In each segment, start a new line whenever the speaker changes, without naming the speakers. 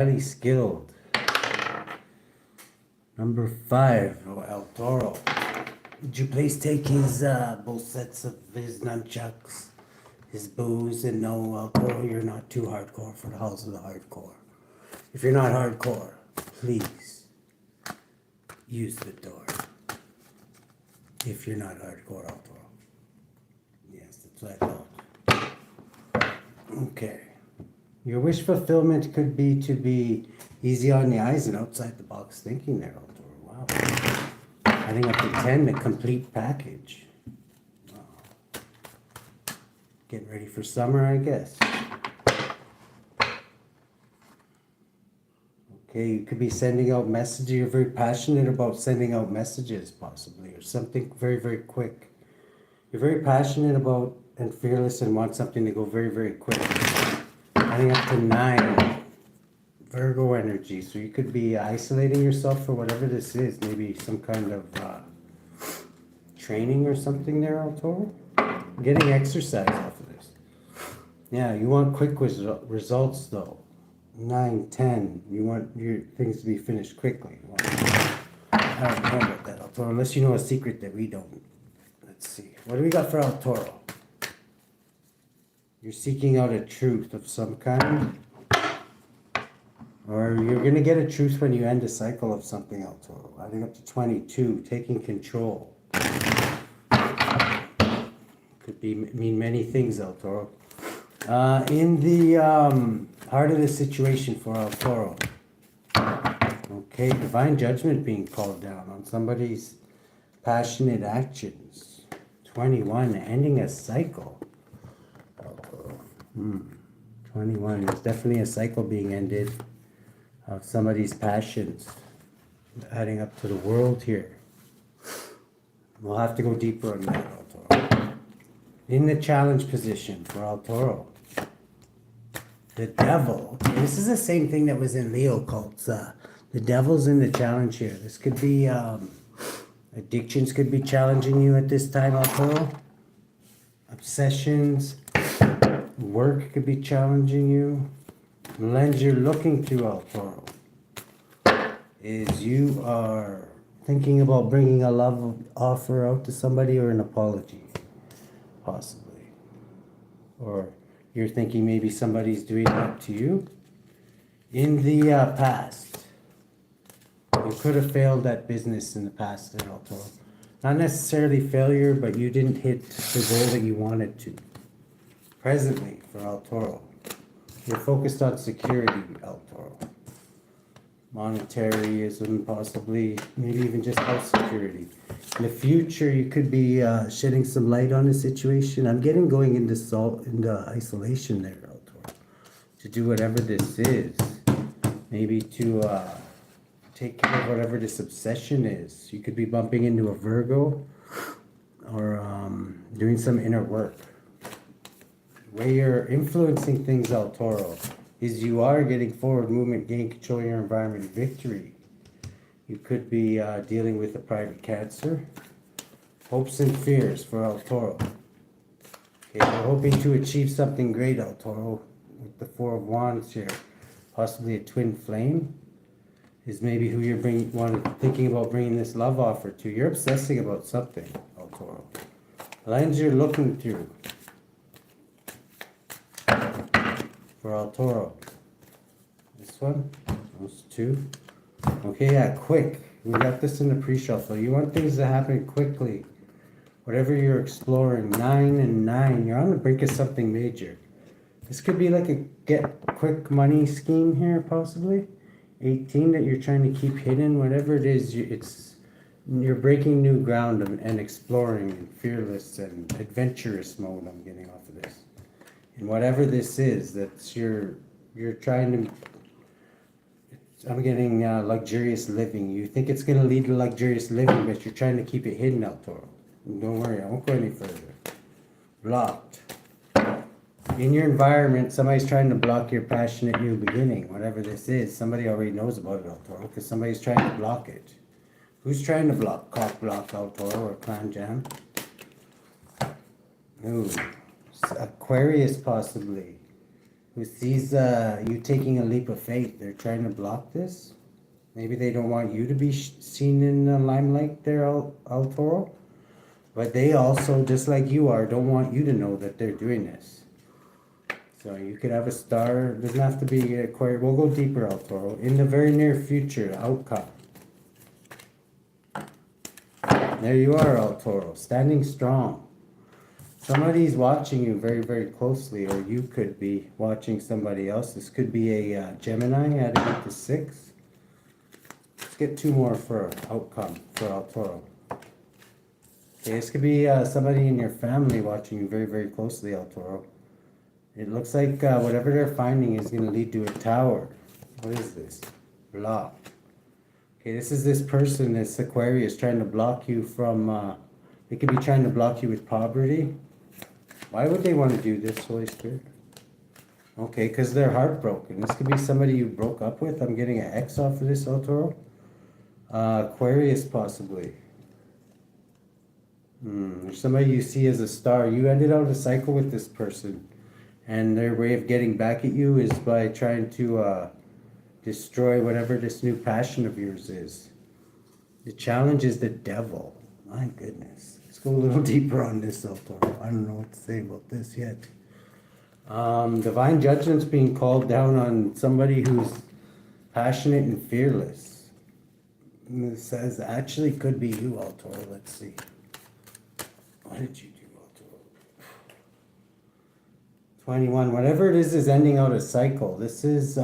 Highly skilled. Number 5, El Toro. Would you please take his both sets of his nunchucks, his bows, and no, El Toro, you're not too hardcore for the house of the hardcore. If you're not hardcore, please use the door. If you're not hardcore, El Toro. Yes, that's what I thought. Okay. Your wish fulfillment could be to be easy on the eyes and outside the box thinking there, El Toro. Wow. Adding up to 10, the complete package. Wow. Getting ready for summer, I guess. Okay, you could be sending out messages. You're very passionate about sending out messages, possibly, or something very, very quick. You're very passionate about and fearless and want something to go very, very quick. Adding up to 9, Virgo energy. So you could be isolating yourself for whatever this is. Maybe some kind of training or something there, El Toro. Getting exercise off of this. Yeah, you want quick results though. 9, 10. You want your things to be finished quickly. Well, I don't know about that, El Toro, unless you know a secret that we don't. Let's see. What do we got for El Toro? You're seeking out a truth of some kind. Or you're going to get a truth when you end a cycle of something, El Toro. Adding up to 22. Taking control. Could mean many things, El Toro. In the heart of the situation for El Toro. Okay, divine judgment being called down on somebody's passionate actions. 21, ending a cycle. 21, there's definitely a cycle being ended of somebody's passions. Adding up to the world here. We'll have to go deeper on that, El Toro. In the challenge position for El Toro. The devil. Okay, this is the same thing that was in Leo cults. The devil's in the challenge here. This could be addictions could be challenging you at this time, El Toro. Obsessions. Work could be challenging you. The lens you're looking through, El Toro, is you are thinking about bringing a love offer out to somebody or an apology, possibly. Or you're thinking maybe somebody's doing that to you. In the past, you could have failed at business in the past, El Toro. Not necessarily failure, but you didn't hit the goal that you wanted to. Presently, for El Toro, you're focused on security, El Toro. Monetaryism, possibly, maybe even just house security. In the future, you could be shedding some light on the situation. I'm getting going into isolation there, El Toro, to do whatever this is. Maybe to take care of whatever this obsession is. You could be bumping into a Virgo or doing some inner work. The way you're influencing things, El Toro, is you are getting forward movement, gain control of your environment, victory. You could be dealing with a private Cancer. Hopes and fears for El Toro. Okay, we're hoping to achieve something great, El Toro, with the 4 of Wands here. Possibly a twin flame is maybe who you're thinking about bringing this love offer to. You're obsessing about something, El Toro. Lens you're looking through. For El Toro. This one, those 2. Okay, yeah, quick. We got this in the pre-shuffle. You want things to happen quickly. Whatever you're exploring, 9 and 9, you're on the brink of something major. This could be like a get quick money scheme here, possibly. 18 that you're trying to keep hidden. Whatever it is, you're breaking new ground and exploring and fearless and adventurous mode. I'm getting off of this. And whatever this is, that's you're trying to, I'm getting luxurious living. You think it's going to lead to luxurious living, but you're trying to keep it hidden, El Toro. Don't worry, I won't go any further. Blocked. In your environment, somebody's trying to block your passionate new beginning. Whatever this is, somebody already knows about it, El Toro, because somebody's trying to block it. Who's trying to block? Cock block, El Toro, or clan jam? Ooh. Aquarius, possibly. who sees you taking a leap of faith. They're trying to block this. Maybe they don't want you to be seen in the limelight there, El Toro. But they also, just like you are, don't want you to know that they're doing this. So you could have a star. It doesn't have to be Aquarius. We'll go deeper, El Toro. In the very near future, outcome. There you are, El Toro, standing strong. Somebody's watching you very, very closely, or you could be watching somebody else. This could be a Gemini adding up to 6. Let's get 2 more for outcome for El Toro. Okay, this could be somebody in your family watching you very, very closely, El Toro. It looks like whatever they're finding is going to lead to a tower. What is this? Block. Okay, this is this person, this Aquarius, trying to block you from... they could be trying to block you with poverty. Why would they want to do this, Holy Spirit? Okay, because they're heartbroken. This could be somebody you broke up with. I'm getting an X off of this, El Toro. Aquarius, possibly. There's somebody you see as a star. You ended out a cycle with this person. And their way of getting back at you is by trying to destroy whatever this new passion of yours is. The challenge is the devil. My goodness. Let's go a little deeper on this, El Toro. I don't know what to say about this yet. Divine judgment's being called down on somebody who's passionate and fearless. And it says, actually could be you, El Toro. Let's see. What did you do, El Toro? 21. Whatever it is ending out a cycle. This is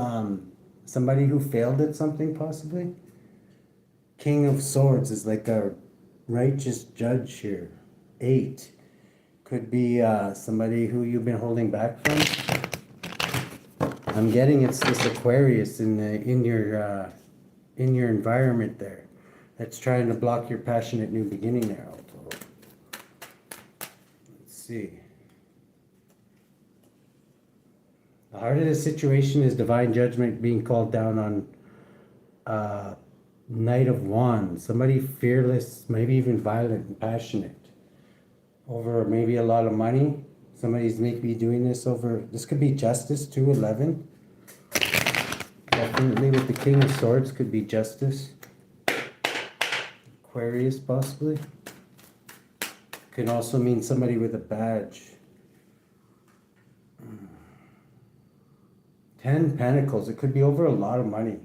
somebody who failed at something, possibly. King of Swords is like a righteous judge here. 8 could be somebody who you've been holding back from. I'm getting it's this Aquarius in your environment there that's trying to block your passionate new beginning there, El Toro. Let's see. The heart of the situation is divine judgment being called down on Knight of Wands. Somebody fearless, maybe even violent and passionate over maybe a lot of money. Somebody's maybe doing this over, this could be justice, 211. Definitely with the King of Swords could be justice. Aquarius possibly. Can also mean somebody with a badge. 10 Pentacles, it could be over a lot of money.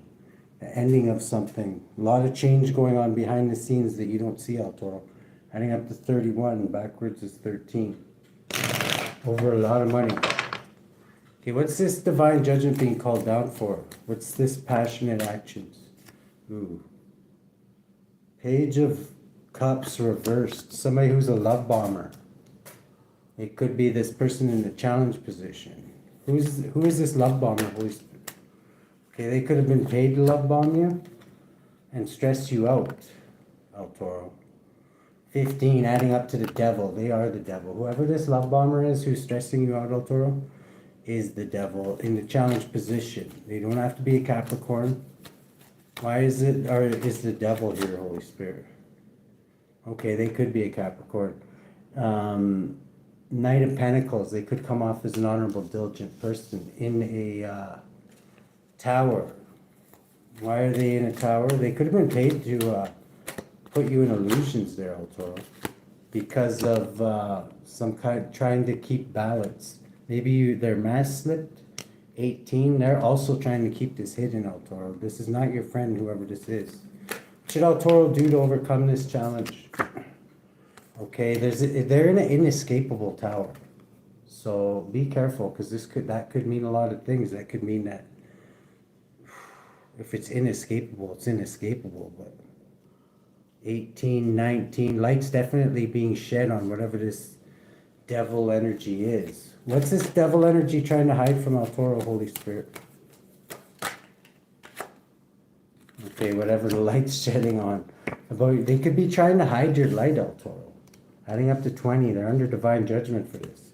The ending of something. A lot of change going on behind the scenes that you don't see, El Toro. Adding up to 31, backwards is 13. Over a lot of money. Okay, what's this divine judgment being called down for? What's this passionate actions? Ooh. Page of Cups reversed. Somebody who's a love bomber. It could be this person in the challenge position. Who is this love bomber, Holy Spirit? Okay, they could have been paid to love bomb you and stress you out, El Toro. 15, adding up to the devil. They are the devil. Whoever this love bomber is who's stressing you out, El Toro, is the devil in the challenge position. They don't have to be a Capricorn. Why is it, or is the devil here, Holy Spirit? Okay, they could be a Capricorn. Knight of Pentacles. They could come off as an honorable, diligent person in a tower. Why are they in a tower? They could have been paid to put you in illusions there, El Toro, because of some kind trying to keep balance. Maybe their mask slipped. 18. They're also trying to keep this hidden, El Toro. This is not your friend, whoever this is. What should El Toro do to overcome this challenge? Okay, they're in an inescapable tower. So be careful, because that could mean a lot of things. That could mean that if it's inescapable, it's inescapable. But 18, 19, light's definitely being shed on whatever this devil energy is. What's this devil energy trying to hide from El Toro, Holy Spirit? Okay, whatever the light's shedding on. They could be trying to hide your light, El Toro. Adding up to 20, they're under divine judgment for this.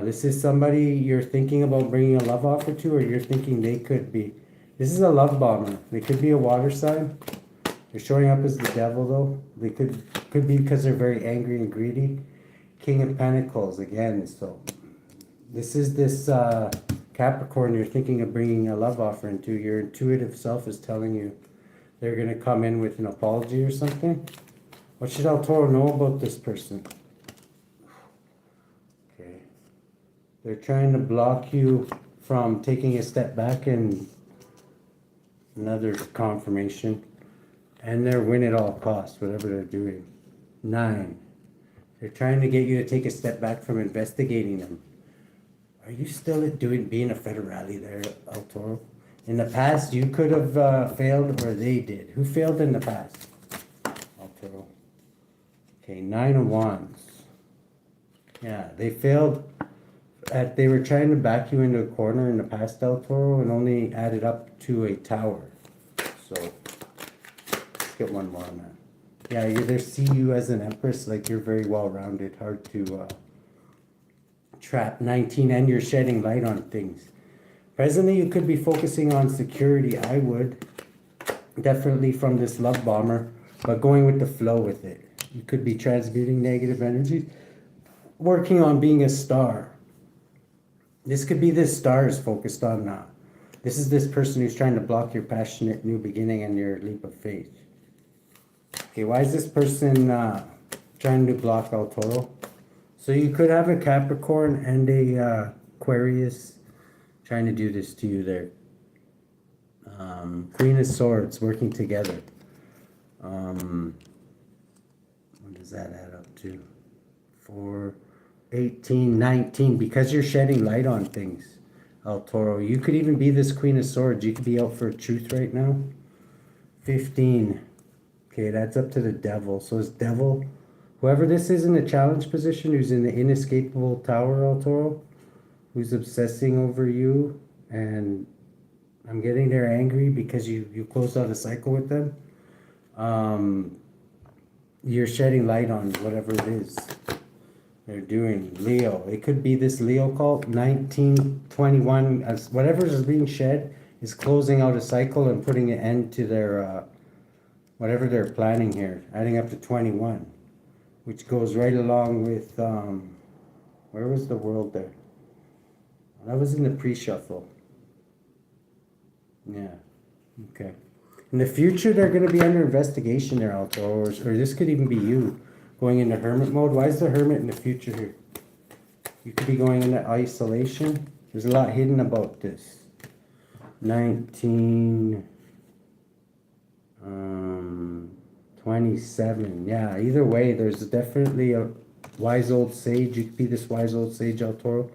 This is somebody you're thinking about bringing a love offer to, or you're thinking they could be. This is a love bomber. They could be a water sign. They're showing up as the devil, though. They could be because they're very angry and greedy. King of Pentacles, again, so This is this Capricorn you're thinking of bringing a love offer into. Your intuitive self is telling you they're going to come in with an apology or something. What should El Toro know about this person? Okay. They're trying to block you from taking a step back and another confirmation. And they're win at all costs, whatever they're doing. 9. They're trying to get you to take a step back from investigating them. Are you still being a federale there, El Toro? In the past, you could have failed, or they did. Who failed in the past? El Toro. Okay, 9 of Wands. Yeah, they failed. They were trying to back you into a corner in the past, El Toro, and only added up to a tower. So, let's get one more on that. Yeah, they see you as an empress, like you're very well-rounded, hard to trap. 19, and you're shedding light on things. Presently, you could be focusing on security. I would, definitely from this love bomber, but going with the flow with it. You could be transmuting negative energies, working on being a star. This could be this star is focused on now. This is this person who's trying to block your passionate new beginning and your leap of faith. Okay, why is this person trying to block El Toro? So you could have a Capricorn and a Aquarius trying to do this to you there. Queen of Swords working together. What does that add up to? 4, 18, 19. Because you're shedding light on things, El Toro. You could even be this Queen of Swords. You could be out for truth right now. 15. Okay, that's up to the Devil. So it's Devil. Whoever this is in the challenge position, who's in the inescapable tower, El Toro, who's obsessing over you, and I'm getting they're angry because you closed out a cycle with them. You're shedding light on whatever it is they're doing. Leo. It could be this Leo cult. 19, 21, as whatever is being shed is closing out a cycle and putting an end to their whatever they're planning here, adding up to 21, which goes right along with, where was the world there? That was in the pre-shuffle. Yeah, okay. In the future, they're going to be under investigation there, El Toro, or this could even be you going into hermit mode. Why is the hermit in the future here? You could be going into isolation. There's a lot hidden about this. 19... 27. Yeah, either way, there's definitely a wise old sage. You could be this wise old sage, El Toro,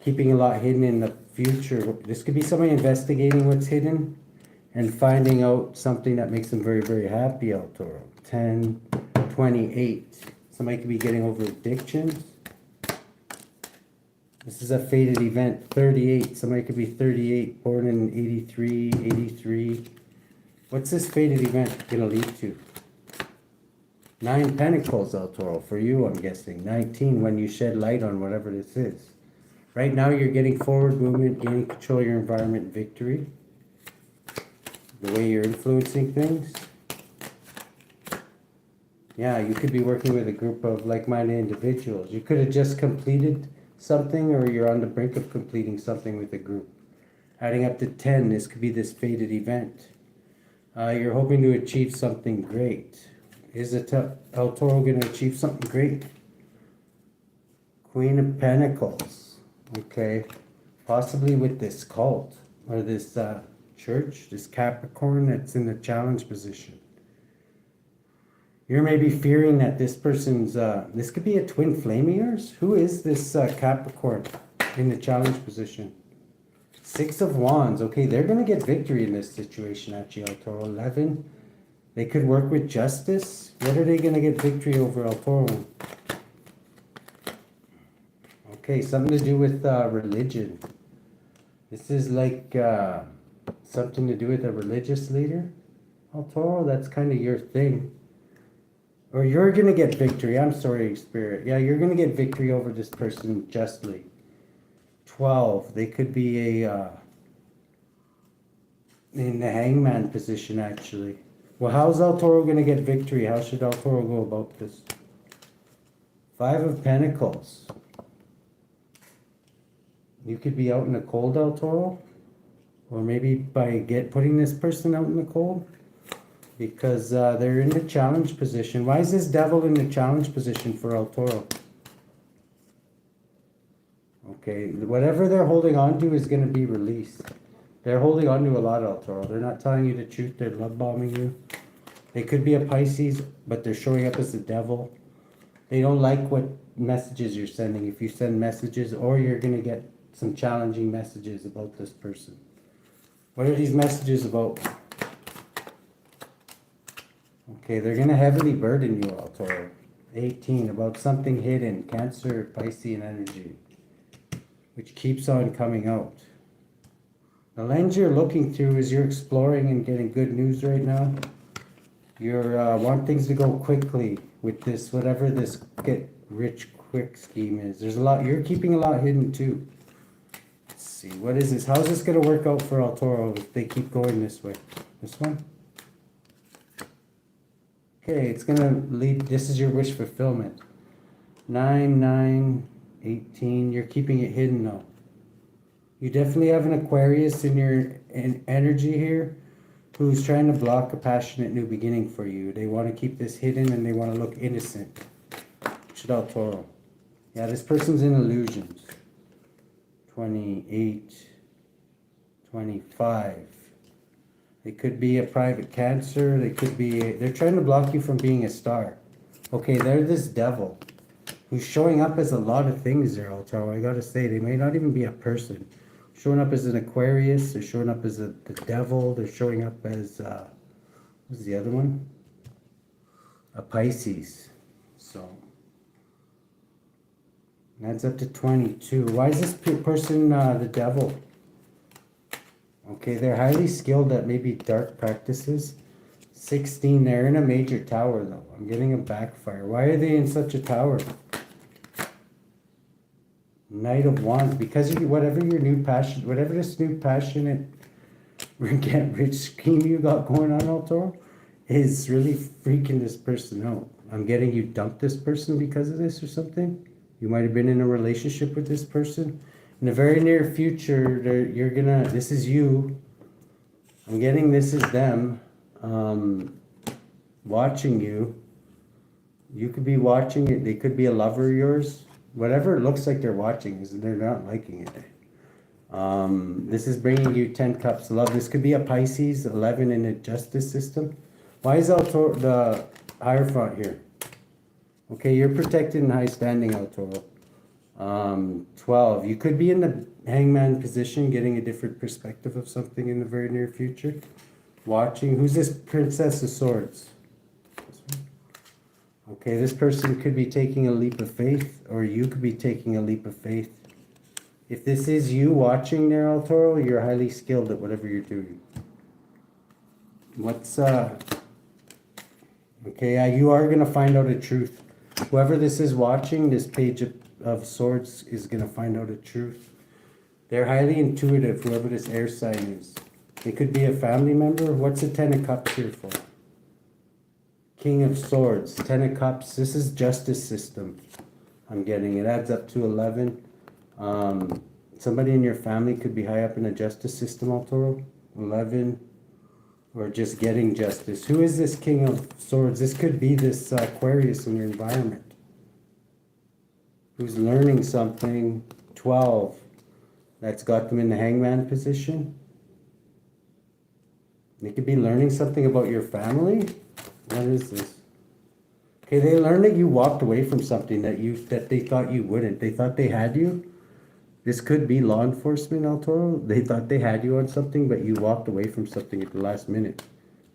keeping a lot hidden in the future. This could be somebody investigating what's hidden and finding out something that makes them very, very happy, El Toro. 10, 28. Somebody could be getting over addictions. This is a fated event. 38. Somebody could be 38, born in 83, 83. What's this fated event going to lead to? 9 Pentacles, El Toro, for you, I'm guessing. 19, when you shed light on whatever this is. Right now, you're getting forward movement, gaining control of your environment, victory. The way you're influencing things. Yeah, you could be working with a group of like-minded individuals. You could have just completed something, or you're on the brink of completing something with a group. Adding up to 10, this could be this fated event. You're hoping to achieve something great. Is El Toro going to achieve something great? Queen of Pentacles. Okay. Possibly with this cult. Or this church. This Capricorn that's in the challenge position. You're maybe fearing that this person's... this could be a twin flame of yours? Who is this Capricorn in the challenge position? 6 of Wands. Okay, they're going to get victory in this situation, actually, El Toro. 11. They could work with justice. What are they going to get victory over, El Toro? Okay, something to do with religion. This is like something to do with a religious leader, El Toro. That's kind of your thing. Or you're going to get victory. I'm sorry, Spirit. Yeah, you're going to get victory over this person justly. 12. They could be a in the hangman position, actually. Well, how's El Toro going to get victory? How should El Toro go about this? 5 of Pentacles. You could be out in the cold, El Toro. Or maybe by putting this person out in the cold. Because they're in the challenge position. Why is this devil in the challenge position for El Toro? Okay, whatever they're holding on to is going to be released. They're holding on to a lot, El Toro. They're not telling you the truth. They're love bombing you. They could be a Pisces, but they're showing up as the devil. They don't like what messages you're sending. If you send messages, or you're going to get some challenging messages about this person. What are these messages about? Okay, they're going to heavily burden you, El Toro. 18, about something hidden. Cancer, Piscean energy. Which keeps on coming out. The lens you're looking through is you're exploring and getting good news right now. You're want things to go quickly with this, whatever this get rich quick scheme is. There's a lot, you're keeping a lot hidden too. Let's see, what is this? How's this going to work out for El Toro if they keep going this way? This one? Okay, it's going to lead, this is your wish fulfillment. 9, 9, 18, you're keeping it hidden though. You definitely have an Aquarius in your energy here who's trying to block a passionate new beginning for you. They want to keep this hidden and they want to look innocent. El Toro. Yeah, this person's in illusions. 28, 25. They could be a private Cancer. They could be, they're trying to block you from being a star. Okay, they're this devil who's showing up as a lot of things there, El Toro. I gotta say, they may not even be a person. Showing up as an Aquarius, they're showing up as the devil, they're showing up as, what's the other one? A Pisces. So, adds up to 22. Why is this person the devil? Okay, they're highly skilled at maybe dark practices. 16, they're in a major tower though. I'm getting a backfire. Why are they in such a tower? Knight of Wands, because of whatever your new passion, whatever this new passionate get rich scheme you got going on, El Toro, is really freaking this person out. I'm getting you dumped this person because of this or something. You might have been in a relationship with this person. In the very near future, you're gonna, this is you. I'm getting this is them watching you. You could be watching it. They could be a lover of yours. Whatever it looks like they're watching is they're not liking it. This is bringing you 10 cups of love. This could be a Pisces, 11 in the justice system. Why is the Hierophant here? Okay, you're protected in high standing, El Toro. 12. You could be in the hangman position, getting a different perspective of something in the very near future. Watching. Who's this Princess of Swords? Okay, this person could be taking a leap of faith, or you could be taking a leap of faith. If this is you watching there, El Toro, you're highly skilled at whatever you're doing. What's, okay, you are going to find out a truth. Whoever this is watching, this Page of Swords is going to find out a truth. They're highly intuitive, whoever this air sign is. It could be a family member. What's the 10 of Cups here for? King of Swords, 10 of Cups. This is justice system. I'm getting it. Adds up to 11. Somebody in your family could be high up in the justice system, El Toro. 11. Or just getting justice. Who is this King of Swords? This could be this Aquarius in your environment. Who's learning something. 12. That's got them in the hangman position. They could be learning something about your family. What is this? Okay, they learned that you walked away from something that they thought you wouldn't. They thought they had you. This could be law enforcement, El Toro. They thought they had you on something, but you walked away from something at the last minute.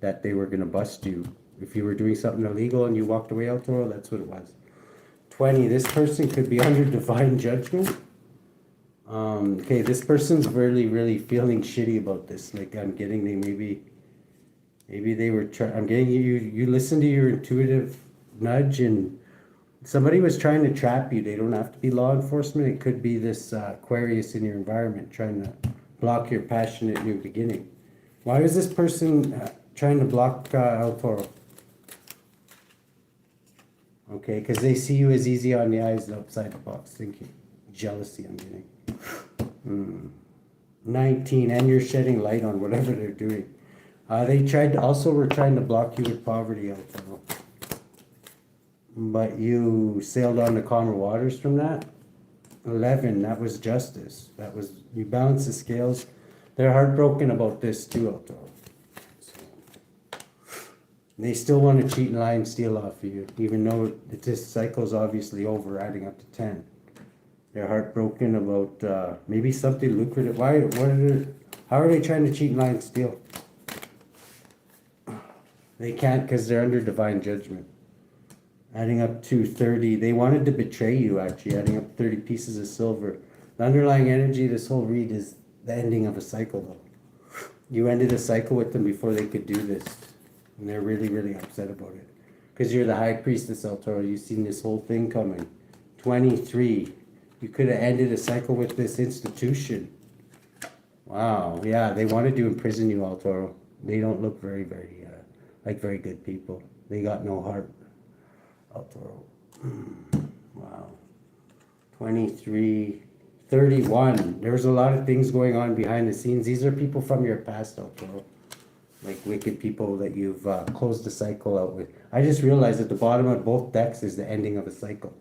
That they were going to bust you. If you were doing something illegal and you walked away, El Toro, that's what it was. 20, this person could be under divine judgment. Okay, this person's really, really feeling shitty about this. Like, I'm getting they maybe they were I'm getting you listen to your intuitive nudge, and somebody was trying to trap you. They don't have to be law enforcement. It could be this Aquarius in your environment trying to block your passionate new beginning. Why is this person trying to block El Toro? Okay, because they see you as easy on the eyes, outside the box thinking. Jealousy, I'm getting. 19, and you're shedding light on whatever they're doing. They were trying to block you with poverty, Altaro. But you sailed on to calmer waters from that. 11, that was justice. You balanced the scales. They're heartbroken about this too, Altaro. They still want to cheat and lie and steal off of you, even though this cycle's obviously over, adding up to 10. They're heartbroken about maybe something lucrative. How are they trying to cheat and lie and steal? They can't because they're under divine judgment. Adding up to 30. They wanted to betray you, actually, adding up 30 pieces of silver. The underlying energy of this whole read is the ending of a cycle, though. You ended a cycle with them before they could do this. And they're really, really upset about it. Because you're the high priestess, Altaro. You've seen this whole thing coming. 23. You could have ended a cycle with this institution. Wow. Yeah, they wanted to imprison you, Altaro. They don't look very, very, like very good people. They got no heart, Altaro. Wow. 23. 31. There's a lot of things going on behind the scenes. These are people from your past, Altaro. Like wicked people that you've closed the cycle out with. I just realized at the bottom of both decks is the ending of a cycle.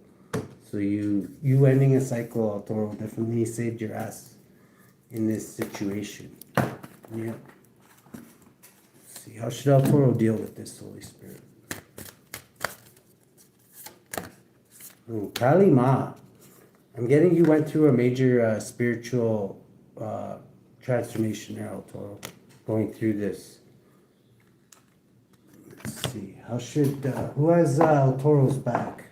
So you ending a cycle, Altaro, definitely saved your ass in this situation. Yeah. Let's see, how should Altaro deal with this, Holy Spirit? Ooh, Kali Ma. I'm getting you went through a major spiritual transformation there, Altaro, going through this. Let's see, how should, who has Altoro's back?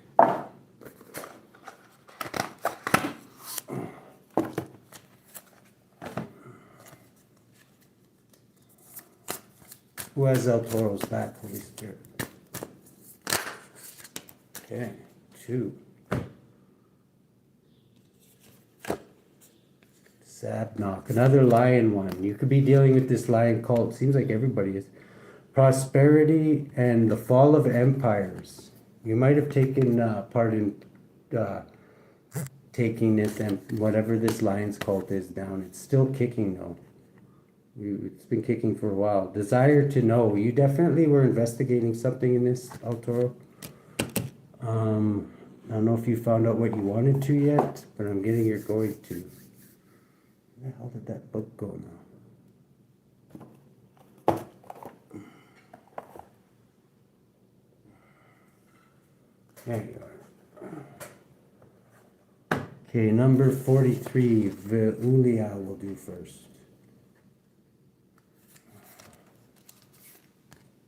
Who has Altoro's back, Holy Spirit? Okay, 2. SABNOCK, another lion one. You could be dealing with this lion cult. Seems like everybody is. Prosperity and the fall of empires. You might have taken part in taking this and whatever this lion's cult is down. It's still kicking though. It's been kicking for a while. Desire to know. You definitely were investigating something in this, Altaro. I don't know if you found out what you wanted to yet, but I'm getting you're going to. Where the hell did that book go now? There you are. Okay, number 43, V3UALIAH will do first.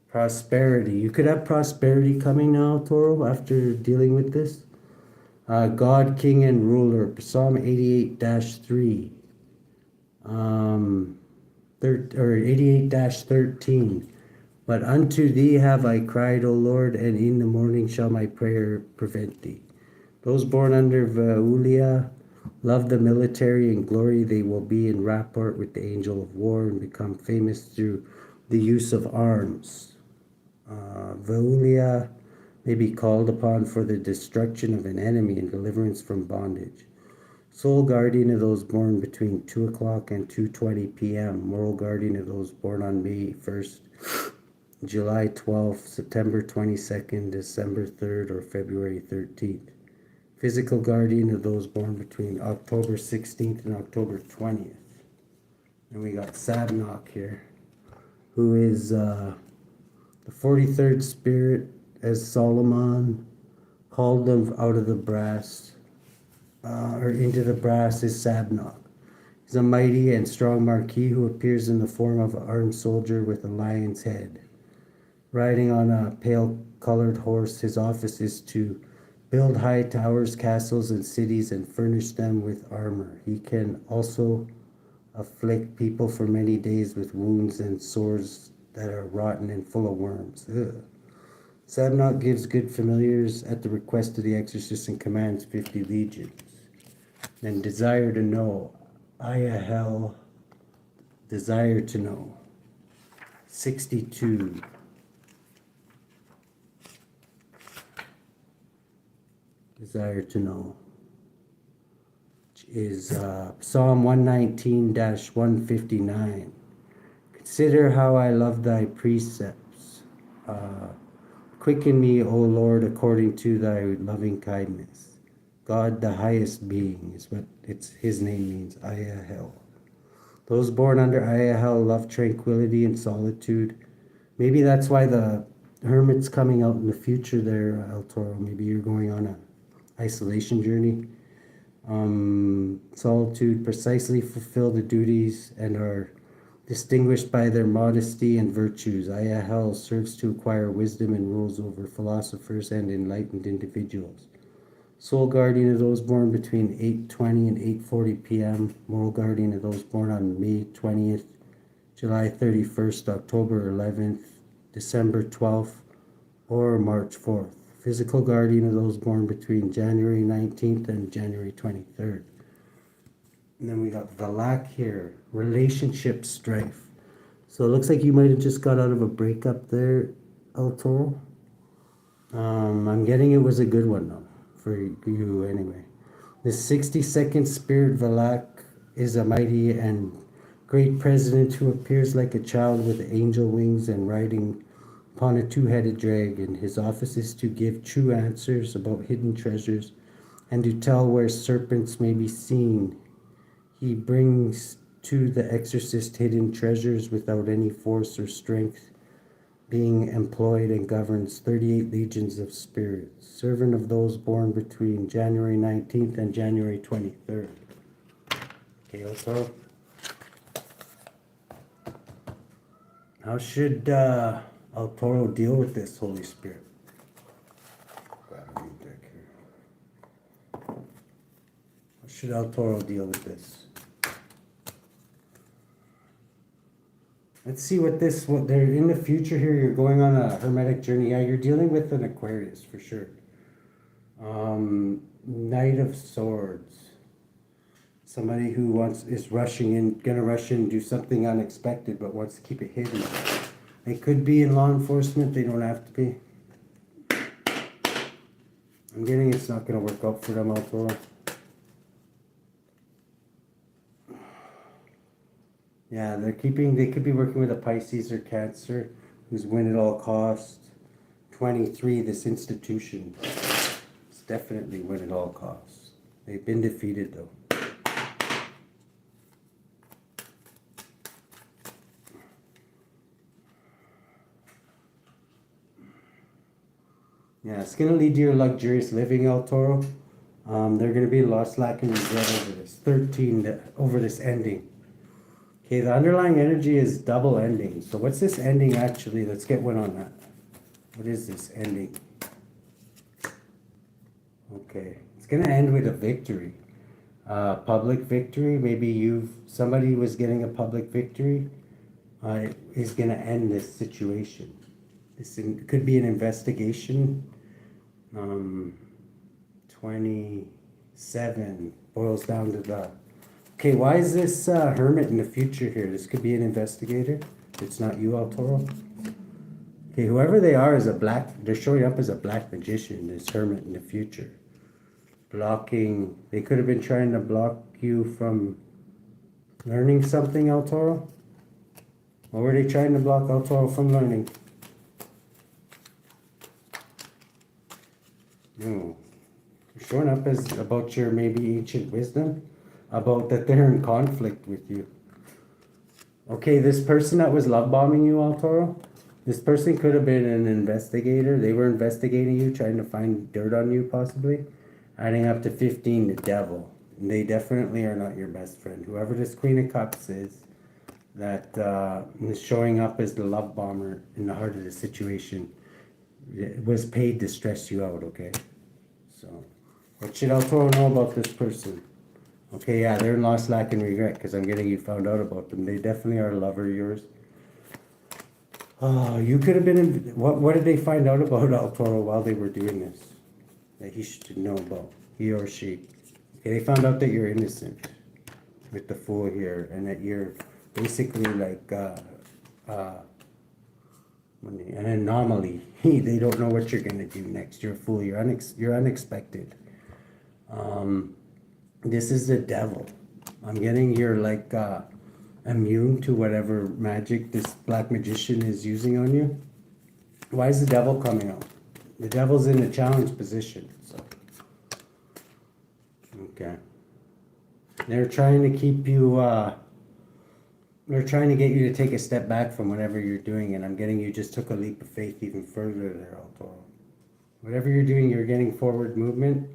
Prosperity. You could have prosperity coming now, Toro, after dealing with this. God, King, and Ruler. Psalm 88-3. 88-13. But unto thee have I cried, O Lord, and in the morning shall my prayer prevent thee. Those born under V3UALIAH love the military and glory. They will be in rapport with the angel of war and become famous through the use of arms. V3UALIAH may be called upon for the destruction of an enemy and deliverance from bondage. Sole guardian of those born between 2 o'clock and 2:20 p.m. Moral guardian of those born on May 1st, July 12th, September 22nd, December 3rd, or February 13th. Physical guardian of those born between October 16th and October 20th. And we got SABNOCK here, who is the 43rd spirit, as Solomon called them out of the brass, or into the brass, is SABNOCK. He's a mighty and strong marquis who appears in the form of an armed soldier with a lion's head. Riding on a pale-colored horse, his office is to build high towers, castles, and cities and furnish them with armor. He can also afflict people for many days with wounds and sores that are rotten and full of worms. Ugh. SABNOCK gives good familiars at the request of the exorcist and commands 50 legions. And desire to know. Ayahel, desire to know. 62. Desire to know. is Psalm 119-159. Consider how I love thy precepts. Quicken me, O Lord, according to thy loving kindness. God, the highest being, is what his name means, Ayahel. Those born under Ayahel love tranquility and solitude. Maybe that's why the Hermit's coming out in the future there, El Toro. Maybe you're going on a isolation journey. Solitude, precisely fulfill the duties and are distinguished by their modesty and virtues. Ayahel serves to acquire wisdom and rules over philosophers and enlightened individuals. Soul guardian of those born between 8:20 and 8:40 p.m. Moral guardian of those born on May 20th, July 31st, October 11th, December 12th, or March 4th. Physical guardian of those born between January 19th and January 23rd. And then we got Valak here, relationship strife. So it looks like you might have just got out of a breakup there, El Toro. I'm getting it was a good one though, for you anyway. The 62nd Spirit Valak is a mighty and great president who appears like a child with angel wings and riding upon a two-headed dragon. His office is to give true answers about hidden treasures and to tell where serpents may be seen. He brings to the exorcist hidden treasures without any force or strength being employed, and governs 38 legions of spirits. Servant of those born between January 19th and January 23rd. Okay, also, how should El Toro deal with this, Holy Spirit? Grab a read deck here. How should El Toro deal with this? Let's see what they're in the future here. You're going on a hermetic journey. Yeah, you're dealing with an Aquarius for sure. Knight of Swords. Somebody who is gonna rush in, do something unexpected, but wants to keep it hidden. They could be in law enforcement. They don't have to be. I'm getting it's not gonna work out for them, El Toro. Yeah, they could be working with a Pisces or Cancer who's win at all costs. 23, this institution. It's definitely win at all costs. They've been defeated though. Yeah, it's going to lead to your luxurious living, El Toro. They're going to be lost, lack, and regret over this. 13, over this ending. Okay, the underlying energy is double ending. So what's this ending actually? Let's get one on that. What is this ending? Okay, it's going to end with a victory. Public victory. Maybe somebody was getting a public victory. Is going to end this situation. This could be an investigation. 27 boils down to the... Okay, why is this hermit in the future here? This could be an investigator. It's not you, El Toro. Okay, whoever they are is they're showing up as a black magician, this hermit in the future. Blocking, they could have been trying to block you from learning something, El Toro. What were they trying to block El Toro from learning? No. You're showing up as about your maybe ancient wisdom, about that they're in conflict with you. Okay, this person that was love bombing you, El Toro, this person could have been an investigator. They were investigating you, trying to find dirt on you possibly. Adding up to 15, the devil. And they definitely are not your best friend. Whoever this Queen of Cups is, that is showing up as the love bomber in the heart of the situation, it was paid to stress you out, okay? So, what should El Toro know about this person? Okay, yeah, they're in lost, lack, and regret, because I'm getting you found out about them. They definitely are a lover of yours. Oh, you could have been in... What did they find out about El Toro while they were doing this? That he should know about, he or she. Okay, they found out that you're innocent with the Fool here, and that you're basically like an anomaly. They don't know what you're gonna do next. You're a fool. You're unexpected. This is the devil. I'm getting you're like immune to whatever magic this black magician is using on you. Why is the devil coming out? The devil's in a challenge position. So, okay. They're trying to keep you, they're trying to get you to take a step back from whatever you're doing, and I'm getting you just took a leap of faith even further there, Altoro. Whatever you're doing, you're getting forward movement.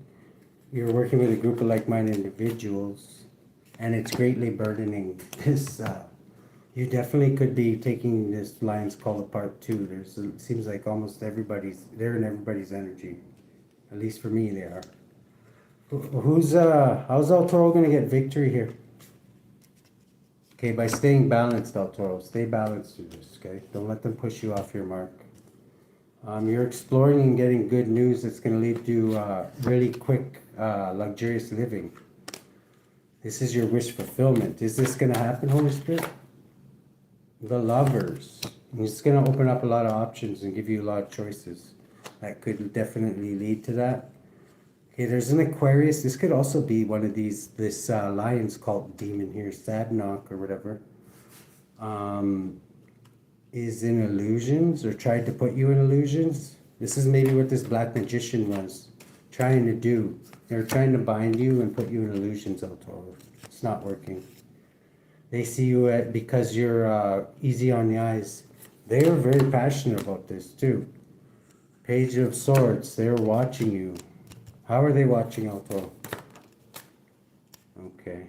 You're working with a group of like-minded individuals, and it's greatly burdening this. You definitely could be taking this Lion's Call apart too. It seems like almost they're in everybody's energy. At least for me, they are. How's El Toro gonna get victory here? Okay, by staying balanced, El Toro. Stay balanced through this, okay? Don't let them push you off your mark. You're exploring and getting good news that's gonna lead to really quick, luxurious living. This is your wish fulfillment. Is this gonna happen, Holy Spirit? The Lovers. It's gonna open up a lot of options and give you a lot of choices. That could definitely lead to that. Okay, there's an Aquarius. This could also be one of this Lion's Cult demon here, SABNOCK or whatever. Is in illusions or tried to put you in illusions. This is maybe what this black magician was trying to do. They're trying to bind you and put you in illusions, El Toro. It's not working. They see you because you're easy on the eyes. They are very passionate about this too. Page of Swords. They're watching you. How are they watching, El Toro? Okay.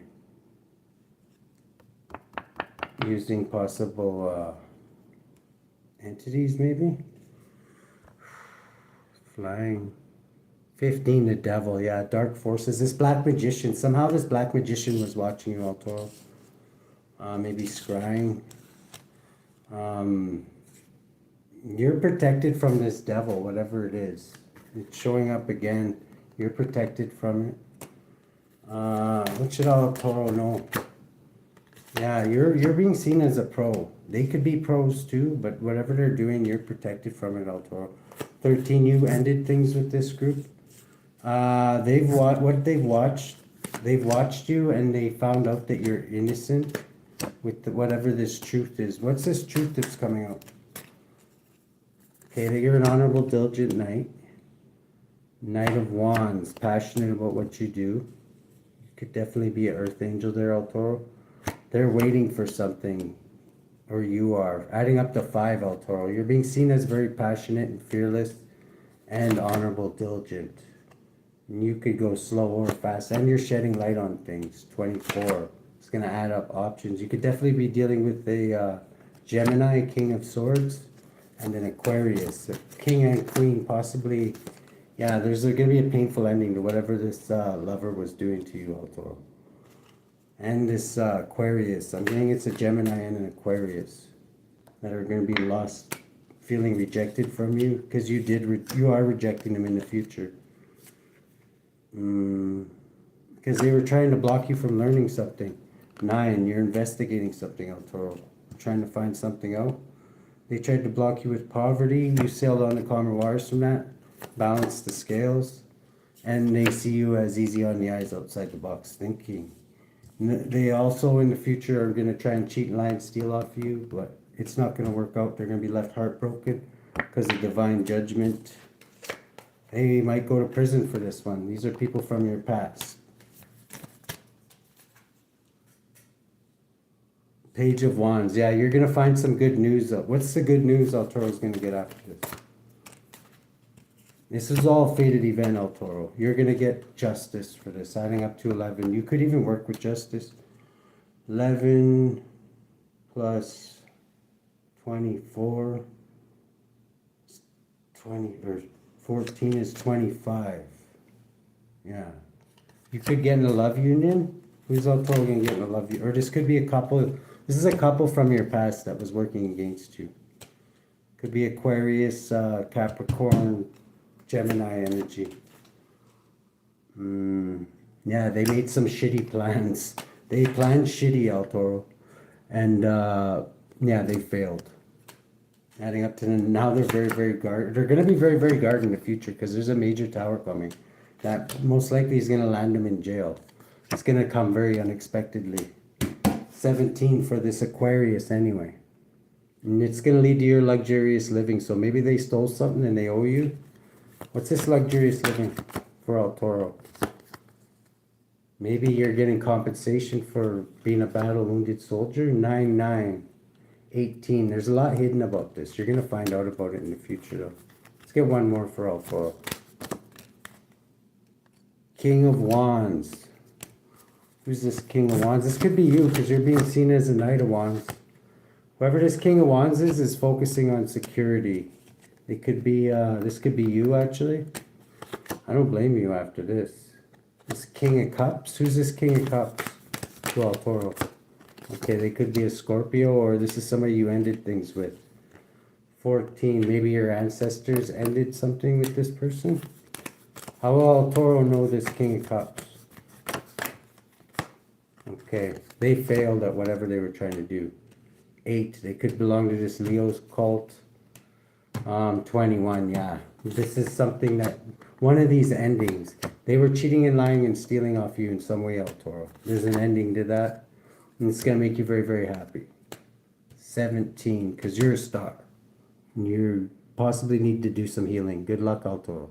Using possible entities, maybe? Flying. 15, the devil. Yeah, dark forces. This black magician. Somehow this black magician was watching you, El Toro. Maybe scrying. You're protected from this devil, whatever it is. It's showing up again. You're protected from it. What should El Toro know? Yeah, you're being seen as a pro. They could be pros too, but whatever they're doing, you're protected from it, El Toro. 13, you ended things with this group. They've watched you and they found out that you're innocent with whatever this truth is. What's this truth that's coming out? Okay, that you're an honorable, diligent knight. Knight of Wands, passionate about what you do. You could definitely be an earth angel there, El Toro. They're waiting for something, or you are. Adding up to 5, El Toro. You're being seen as very passionate and fearless and honorable, diligent. And you could go slow or fast, and you're shedding light on things. 24. It's going to add up options. You could definitely be dealing with a Gemini, King of Swords, and an Aquarius, a King and Queen, possibly. Yeah, there's going to be a painful ending to whatever this lover was doing to you, El Toro. And this Aquarius, I'm getting it's a Gemini and an Aquarius that are going to be lost, feeling rejected from you, because you are rejecting them in the future. Because they were trying to block you from learning something. 9, you're investigating something, El Toro. Trying to find something out. They tried to block you with poverty. You sailed on the calmer waters from that. Balance the scales, and they see you as easy on the eyes, outside the box thinking. They also in the future are going to try and cheat and lie and steal off you, but it's not going to work out. They're going to be left heartbroken because of divine judgment. They might go to prison for this one. These are people from your past. Page of Wands. Yeah, you're going to find some good news. What's the good news El Toro's going to get after this? This is all a fated event, El Toro. You're going to get justice for this, adding up to 11. You could even work with justice. 11 plus 24, 20, or 14 is 25. Yeah. You could get in a love union. Who's El Toro going to get in a love union? Or this could be a couple. This is a couple from your past that was working against you. Could be Aquarius, Capricorn, Gemini energy. Yeah, they made some shitty plans. They planned shitty, El Toro. And, yeah, they failed. Adding up to now they're very, very guarded. They're going to be very, very guarded in the future because there's a major tower coming. That most likely is going to land them in jail. It's going to come very unexpectedly. 17 for this Aquarius anyway. And it's going to lead to your luxurious living. So maybe they stole something and they owe you. What's this luxurious living for El Toro? Maybe you're getting compensation for being a battle wounded soldier. 9, 9, 18. There's a lot hidden about this. You're going to find out about it in the future though. Let's get one more for El Toro. King of Wands. Who's this King of Wands? This could be you because you're being seen as a Knight of Wands. Whoever this King of Wands is focusing on security. It could be, this could be you actually. I don't blame you after this. This King of Cups. Who's this King of Cups? Well, Toro. Okay, they could be a Scorpio or this is somebody you ended things with. 14. Maybe your ancestors ended something with this person. How will El Toro know this King of Cups? Okay, they failed at whatever they were trying to do. 8, they could belong to this Leo's cult. 21, yeah. This is something that, one of these endings, they were cheating and lying and stealing off you in some way, El Toro. There's an ending to that, and it's going to make you very, very happy. 17, because you're a star. And you possibly need to do some healing. Good luck, El Toro.